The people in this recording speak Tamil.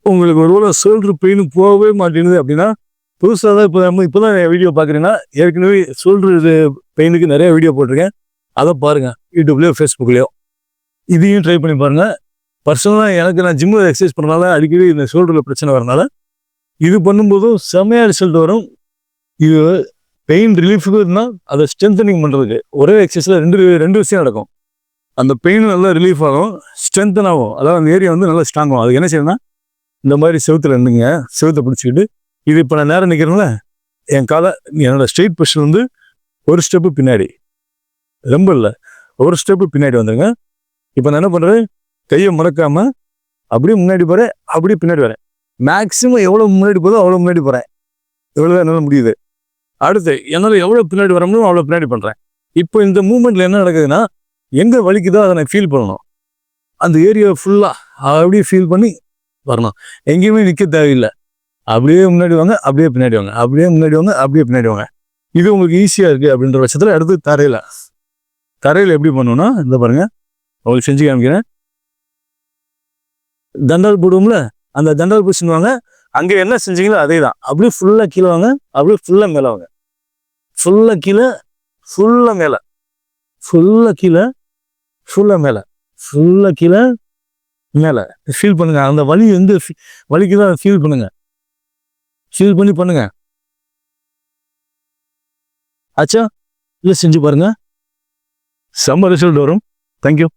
உங்களுக்கு ஒரு ஷோல்டர் பெயின் போகவே மாட்டேங்குது அப்படின்னா, புதுசாக தான் இப்போ தான் வீடியோ பார்க்குறீங்கன்னா, ஏற்கனவே ஷோல்டர் இது பெயினுக்கு நிறைய வீடியோ போட்டிருக்கேன். அதை பாருங்கள், யூடியூப்லேயோ ஃபேஸ்புக்லேயோ. இதையும் ட்ரை பண்ணி பாருங்கள். பர்சனலாக எனக்கு நான் ஜிம்மில் எக்ஸசைஸ் பண்ணுறதுனால அடிக்கடி இந்த ஷோல்டரில் பிரச்சனை வரனால இது பண்ணும்போதும் செம்மையாக ரிசல்ட் வரும். இது பெயின் ரிலீஃபுக்கு இருந்தால் அதை ஸ்ட்ரென்தனிங் பண்ணுறதுக்கு ஒரே எக்ஸசைஸில் ரெண்டு விஷயம் நடக்கும். அந்த பெயின் நல்லா ரிலீஃப் ஆகும், ஸ்ட்ரென்தன் ஆகும். அதாவது அந்த ஏரியா வந்து நல்லா ஸ்ட்ராங் ஆகும். அதுக்கு என்ன செய்யணும்னா, இந்த மாதிரி செவுத்துல இருந்துங்க, செவுத்தை பிடிச்சிக்கிட்டு, இது இப்போ நான் நேரம் நிற்கிறேன்ல, என் காலை என்னோட ஸ்ட்ரெயிட் பொசிஷன் வந்து ஒரு ஸ்டெப்பு பின்னாடி, ரொம்ப இல்லை, ஒரு ஸ்டெப்பு பின்னாடி வந்துடுங்க. இப்போ நான் என்ன பண்ணுறேன், கையை மறக்காமல் அப்படியே முன்னாடி போகிறேன், அப்படியே பின்னாடி வரேன். மேக்ஸிமம் எவ்வளோ முன்னாடி போதோ அவ்வளோ முன்னாடி போகிறேன். எவ்வளோ என்னால் முடியுது. அடுத்து என்னால் எவ்வளோ பின்னாடி வர முடியும் அவ்வளோ பின்னாடி பண்ணுறேன். இப்போ இந்த மூமெண்ட்டில் என்ன நடக்குதுன்னா, எங்கே வலிக்குதோ அதை நான் ஃபீல் பண்ணணும். அந்த ஏரியா ஃபுல்லாக அப்படியே ஃபீல் பண்ணி வரணும். எங்கேயுமே நிற்க தேவையில்லை. அப்படியே முன்னாடி வாங்க, அப்படியே பின்னாடி வாங்க, அப்படியே முன்னாடி வாங்க, அப்படியே பின்னாடி வாங்க. இது உங்களுக்கு ஈஸியாக இருக்குது அப்படின்ற பட்சத்தில் அடுத்து தரையில் எப்படி பண்ணணும்னா, இந்த பாருங்கள், உங்களுக்கு செஞ்சு காமிக்கிறேன். தண்டால் போடுவோம்ல, அந்த தண்டால் பொசிஷன் வாங்க. அங்கே என்ன செஞ்சீங்களோ அதே தான். அப்படியே ஃபுல்லாக கீழே வாங்க, அப்படியே ஃபுல்லாக மேலே வாங்க, ஃபுல்லாக கீழே, ஃபுல்லாக மேலே, ஃபுல்லாக கீழே, ஃபுல்லாக மேலே, ஃபுல்லாக கீழே மேலே. ஃபீல் பண்ணுங்க. அந்த வலி எந்த வலிக்கு தான் ஃபீல் பண்ணுங்க. ஃபீல் பண்ணி பண்ணுங்க. ஆச்சா? இல்லை செஞ்சு பாருங்க, செம்ம ரிசல்ட் வரும். தேங்க்யூ.